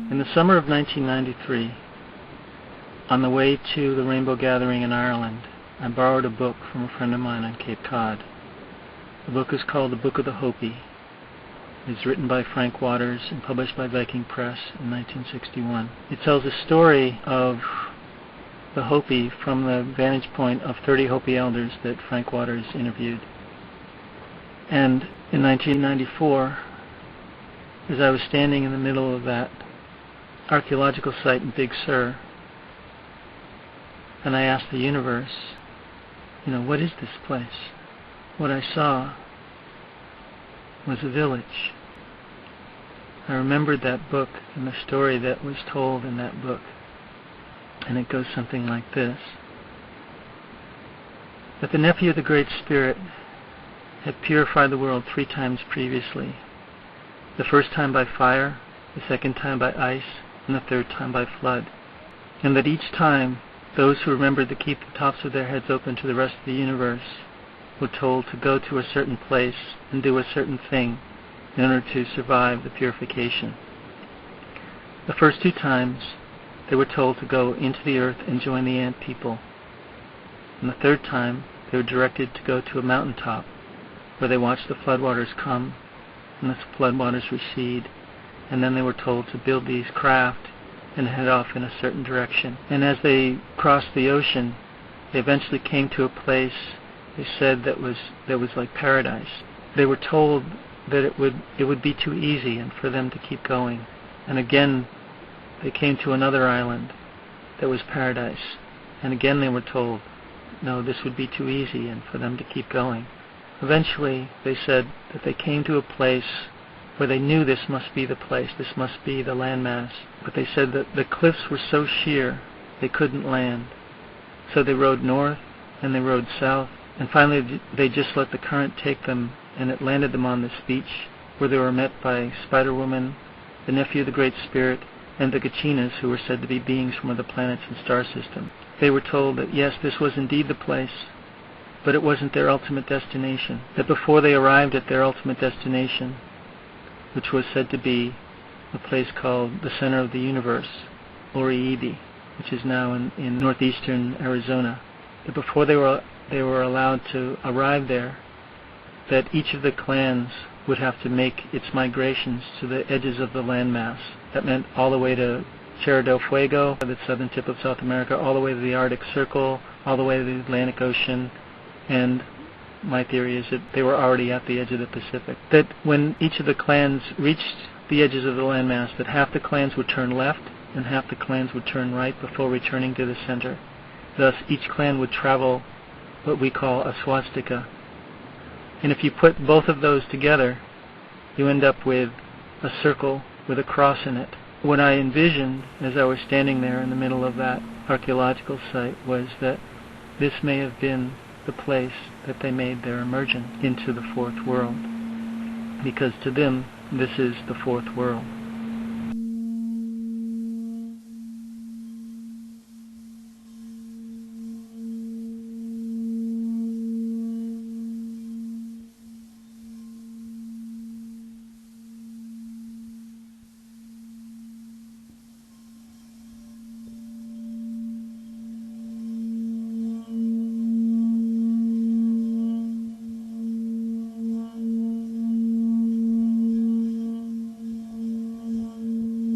In the summer of 1993, on the way to the Rainbow Gathering in Ireland, I borrowed a book from a friend of mine on Cape Cod. The book is called The Book of the Hopi. It's written by Frank Waters and published by Viking Press in 1961. It tells a story of the Hopi from the vantage point of 30 Hopi elders that Frank Waters interviewed. And in 1994, as I was standing in the middle of that archaeological site in Big Sur, and I asked the universe, what is this place? What I saw was a village. I remembered that book and the story that was told in that book. And it goes something like this. That the nephew of the Great Spirit had purified the world 3 times previously. The first time by fire, the second time by ice, and the third time by flood. And that each time, those who remembered to keep the tops of their heads open to the rest of the universe were told to go to a certain place and do a certain thing in order to survive the purification. The first 2 times, they were told to go into the earth and join the ant people. And the third time, they were directed to go to a mountaintop where they watched the floodwaters come and the floodwaters recede. And then they were told to build these craft and head off in a certain direction. And as they crossed the ocean, they eventually came to a place, they said, that was like paradise. They were told that it would be too easy and for them to keep going. And again, they came to another island that was paradise. And again they were told, no, this would be too easy and for them to keep going. Eventually, they said that they came to a place where they knew this must be the place, this must be the landmass. But they said that the cliffs were so sheer, they couldn't land. So they rode north, and they rode south, and finally they just let the current take them, and it landed them on this beach, where they were met by Spider-Woman, the nephew of the Great Spirit, and the Gachinas, who were said to be beings from other planets and star system. They were told that yes, this was indeed the place, but it wasn't their ultimate destination. That before they arrived at their ultimate destination, which was said to be a place called the Center of the Universe, Oriibi, which is now in northeastern Arizona, that before they were allowed to arrive there, that each of the clans would have to make its migrations to the edges of the landmass. That meant all the way to Tierra del Fuego, the southern tip of South America, all the way to the Arctic Circle, all the way to the Atlantic Ocean, and my theory is that they were already at the edge of the Pacific. That when each of the clans reached the edges of the landmass, that half the clans would turn left and half the clans would turn right before returning to the center. Thus, each clan would travel what we call a swastika. And if you put both of those together, you end up with a circle with a cross in it. What I envisioned as I was standing there in the middle of that archaeological site was that this may have been the place that they made their emergence into the fourth world. Because to them, this is the fourth world.